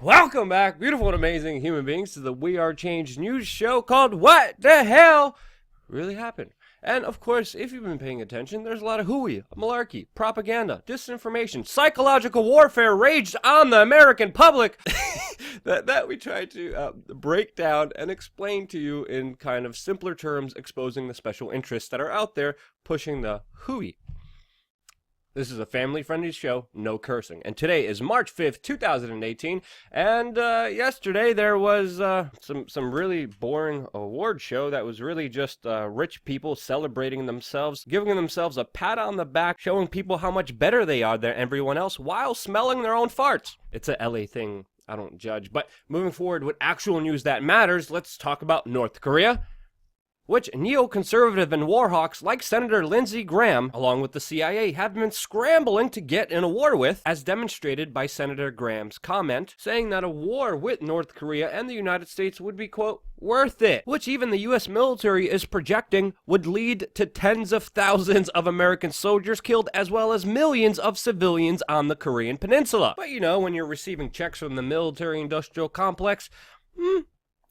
Welcome back, beautiful and amazing human beings, to the We Are Change news show called What the Hell Really Happened? And of course, if you've been paying attention, there's a lot of hooey, malarkey, propaganda, disinformation, psychological warfare raged on the American public that we try to break down and explain to you in kind of simpler terms, exposing the special interests that are out there pushing the hooey. This is a family-friendly show, no cursing. And today is March 5th, 2018, and yesterday there was some really boring award show that was really just rich people celebrating themselves, giving themselves a pat on the back, showing people how much better they are than everyone else while smelling their own farts. It's a LA thing, I don't judge. But moving forward with actual news that matters, let's talk about North Korea, which neoconservative and war hawks like Senator Lindsey Grahm, along with the CIA, have been scrambling to get in a war with, as demonstrated by Senator Graham's comment, saying that a war with North Korea and the United States would be, quote, worth it, which even the U.S. military is projecting would lead to tens of thousands of American soldiers killed, as well as millions of civilians on the Korean peninsula. But you know, when you're receiving checks from the military-industrial complex,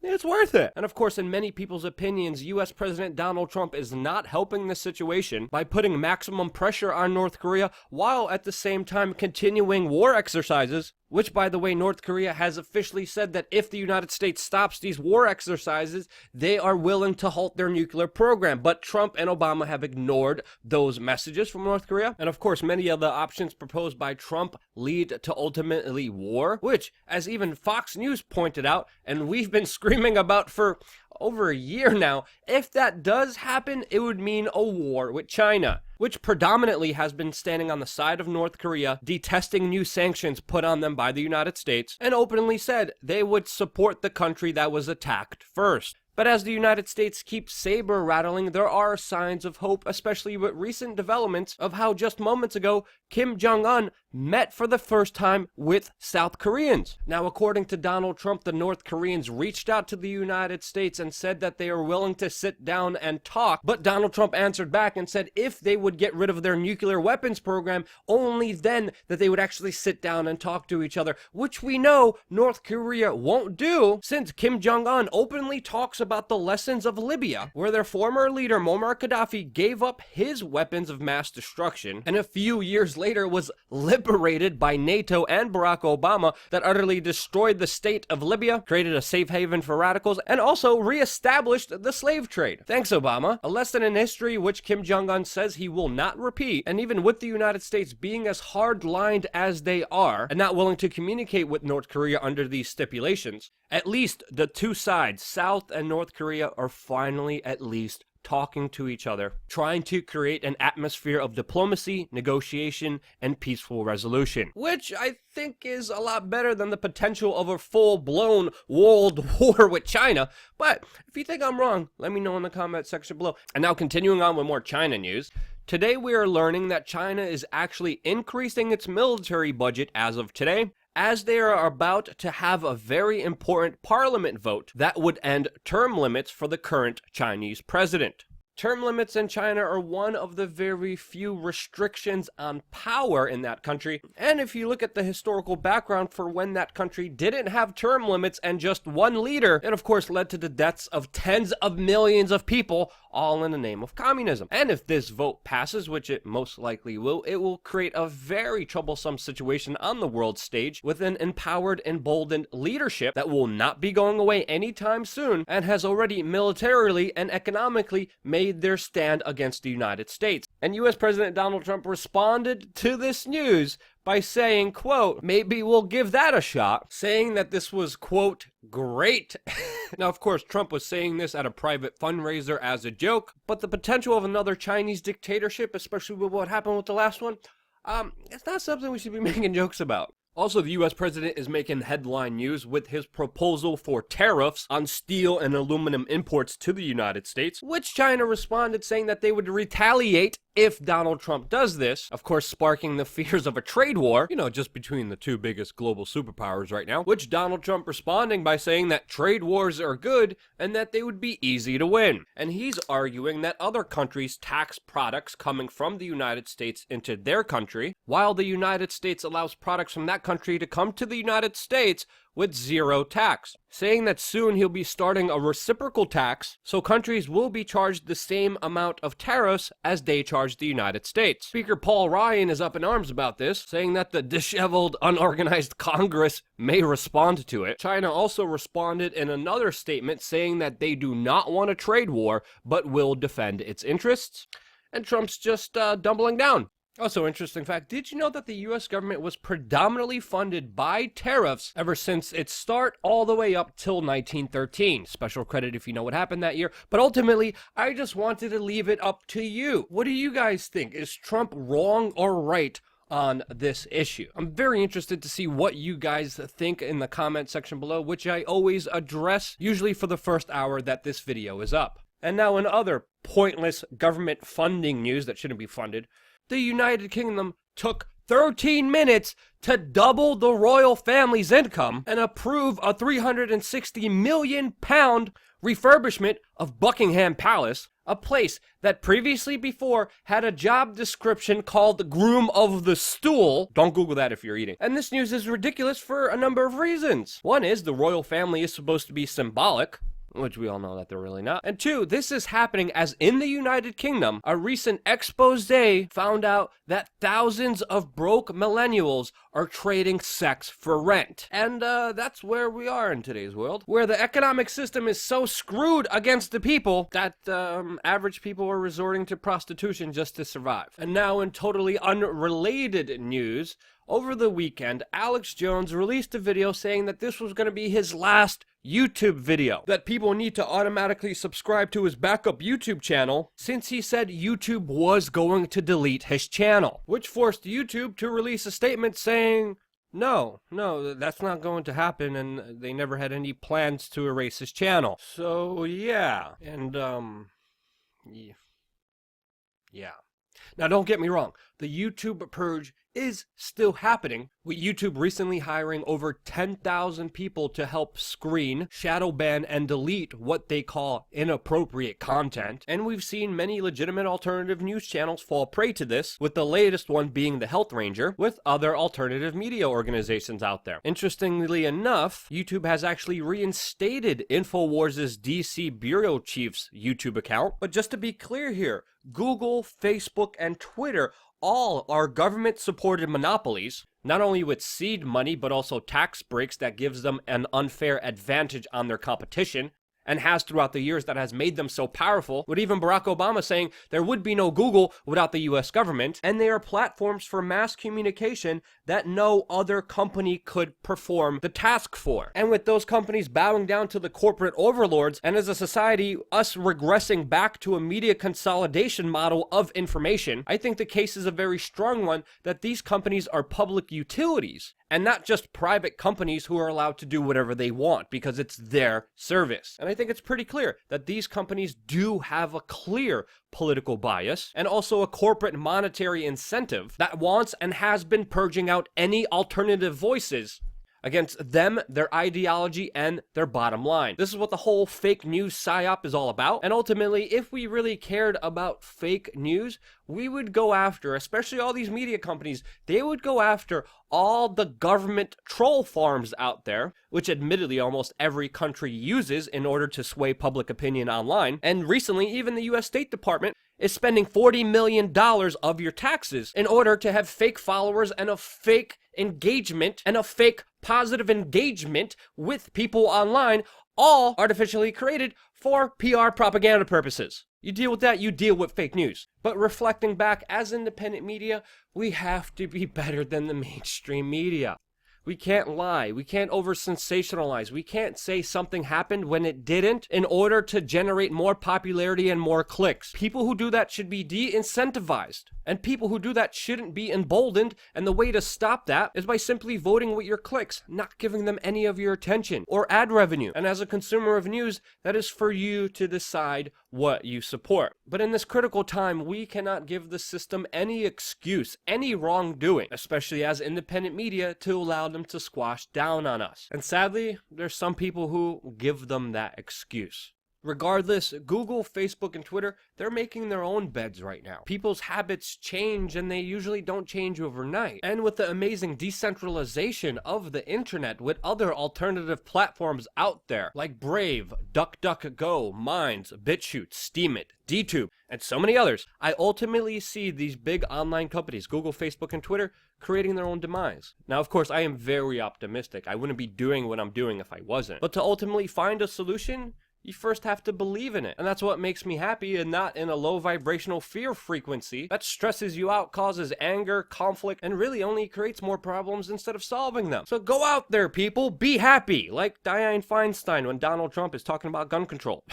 it's worth it. And of course, in many people's opinions, U.S. President Donald Trump is not helping the situation by putting maximum pressure on North Korea while at the same time continuing war exercises, which, by the way, North Korea has officially said that if the United States stops these war exercises, they are willing to halt their nuclear program. But Trump and Obama have ignored those messages from North Korea. And of course, many of the options proposed by Trump lead to ultimately war, which, as even Fox News pointed out, and we've been screaming about for over a year now, if that does happen, it would mean a war with China, which predominantly has been standing on the side of North Korea, detesting new sanctions put on them by the United States, and openly said they would support the country that was attacked first. But as the United States keeps saber-rattling, there are signs of hope, especially with recent developments of how just moments ago, Kim Jong-un met for the first time with South Koreans. Now, according to Donald Trump, the North Koreans reached out to the United States and said that they are willing to sit down and talk, but Donald Trump answered back and said if they would get rid of their nuclear weapons program, only then that they would actually sit down and talk to each other, which we know North Korea won't do, since Kim Jong-un openly talks about the lessons of Libya, where their former leader Muammar Gaddafi gave up his weapons of mass destruction, and a few years later was liberated by NATO and Barack Obama, that utterly destroyed the state of Libya, created a safe haven for radicals, and also re-established the slave trade. Thanks, Obama. A lesson in history which Kim Jong-un says he will not repeat, and even with the United States being as hard-lined as they are, and not willing to communicate with North Korea under these stipulations, at least the two sides, South and North Korea, are finally at least talking to each other, trying to create an atmosphere of diplomacy, negotiation, and peaceful resolution, which I think is a lot better than the potential of a full-blown world war with China. But if you think I'm wrong, let me know in the comment section below. And now, continuing on with more China news, today we are learning that China is actually increasing its military budget as of today, as they are about to have a very important parliament vote that would end term limits for the current Chinese president. Term limits in China are one of the very few restrictions on power in that country, and if you look at the historical background for when that country didn't have term limits and just one leader, it of course led to the deaths of tens of millions of people, all in the name of communism. And if this vote passes, which it most likely will, it will create a very troublesome situation on the world stage with an empowered, emboldened leadership that will not be going away anytime soon, and has already militarily and economically made their stand against the United States. And U.S. President Donald Trump responded to this news by saying, quote, maybe we'll give that a shot, saying that this was, quote, great. Now, of course, Trump was saying this at a private fundraiser as a joke, but the potential of another Chinese dictatorship, especially with what happened with the last one, it's not something we should be making jokes about. Also, the U.S. president is making headline news with his proposal for tariffs on steel and aluminum imports to the United States, which China responded saying that they would retaliate if Donald Trump does this, of course sparking the fears of a trade war, just between the two biggest global superpowers right now, which Donald Trump responding by saying that trade wars are good and that they would be easy to win. And he's arguing that other countries tax products coming from the United States into their country, while the United States allows products from that country to come to the United States with zero tax, saying that soon he'll be starting a reciprocal tax, so countries will be charged the same amount of tariffs as they charge the United States. Speaker Paul Ryan is up in arms about this, saying that the disheveled, unorganized Congress may respond to it. China also responded in another statement saying that they do not want a trade war, but will defend its interests. And Trump's just doubling down. Also, interesting fact, did you know that the US government was predominantly funded by tariffs ever since its start all the way up till 1913? Special credit if you know what happened that year. But ultimately, I just wanted to leave it up to you. What do you guys think? Is Trump wrong or right on this issue? I'm very interested to see what you guys think in the comment section below, which I always address, usually for the first hour that this video is up. And now in other pointless government funding news that shouldn't be funded, the United Kingdom took 13 minutes to double the royal family's income and approve a £360 million refurbishment of Buckingham Palace, a place that previously before had a job description called Groom of the Stool. Don't Google that if you're eating. And this news is ridiculous for a number of reasons. One is the royal family is supposed to be symbolic, which we all know that they're really not. And two, this is happening as in the United Kingdom, a recent expose found out that thousands of broke millennials are trading sex for rent. And that's where we are in today's world, where the economic system is so screwed against the people that average people are resorting to prostitution just to survive. And now in totally unrelated news, over the weekend, Alex Jones released a video saying that this was going to be his last YouTube video, that people need to automatically subscribe to his backup YouTube channel, since he said YouTube was going to delete his channel, which forced YouTube to release a statement saying, no, that's not going to happen, and they never had any plans to erase his channel. So yeah, and yeah. Now don't get me wrong, the YouTube purge is still happening, with YouTube recently hiring over 10,000 people to help screen, shadow ban, and delete what they call inappropriate content. And we've seen many legitimate alternative news channels fall prey to this, with the latest one being the Health Ranger, with other alternative media organizations out there. Interestingly enough, YouTube has actually reinstated InfoWars' DC bureau chief's YouTube account. But just to be clear here, Google, Facebook, and Twitter all are government-supported monopolies, not only with seed money, but also tax breaks that gives them an unfair advantage on their competition, and has throughout the years that has made them so powerful, with even Barack Obama saying there would be no Google without the US government, and they are platforms for mass communication that no other company could perform the task for. And with those companies bowing down to the corporate overlords, and as a society, us regressing back to a media consolidation model of information, I think the case is a very strong one that these companies are public utilities, and not just private companies who are allowed to do whatever they want because it's their service. And I think it's pretty clear that these companies do have a clear political bias and also a corporate monetary incentive that wants and has been purging out any alternative voices against them, their ideology, and their bottom line. This is what the whole fake news psyop is all about. And ultimately, if we really cared about fake news, we would go after, especially all these media companies, they would go after all the government troll farms out there, which admittedly almost every country uses in order to sway public opinion online. And recently, even the US State Department is spending $40 million of your taxes in order to have fake followers and a fake engagement and a fake positive engagement with people online, all artificially created for PR propaganda purposes. You deal with that, you deal with fake news. But reflecting back, as independent media, we have to be better than the mainstream media. We can't lie. We can't over-sensationalize. We can't say something happened when it didn't in order to generate more popularity and more clicks. People who do that should be de-incentivized. And people who do that shouldn't be emboldened. And the way to stop that is by simply voting with your clicks, not giving them any of your attention or ad revenue. And as a consumer of news, that is for you to decide what you support. But in this critical time, we cannot give the system any excuse, any wrongdoing, especially as independent media, to allow them to squash down on us. And sadly, there's some people who give them that excuse. Regardless, Google, Facebook, and Twitter, they're making their own beds right now. People's habits change, and they usually don't change overnight. And with the amazing decentralization of the internet with other alternative platforms out there, like Brave, DuckDuckGo, Minds, BitChute, Steemit, DTube, and so many others, I ultimately see these big online companies, Google, Facebook, and Twitter, creating their own demise. Now, of course, I am very optimistic. I wouldn't be doing what I'm doing if I wasn't. But to ultimately find a solution, you first have to believe in it. And that's what makes me happy, and not in a low vibrational fear frequency that stresses you out, causes anger, conflict, and really only creates more problems instead of solving them. So go out there, people, be happy, like Dianne Feinstein when Donald Trump is talking about gun control.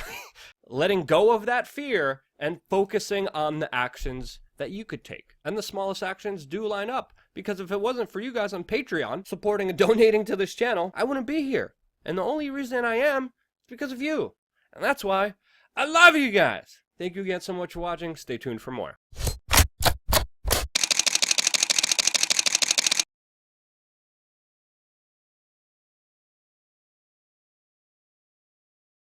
Letting go of that fear and focusing on the actions that you could take. And the smallest actions do line up, because if it wasn't for you guys on Patreon supporting and donating to this channel, I wouldn't be here. And the only reason I am is because of you. And that's why I love you guys. Thank you again so much for watching. Stay tuned for more.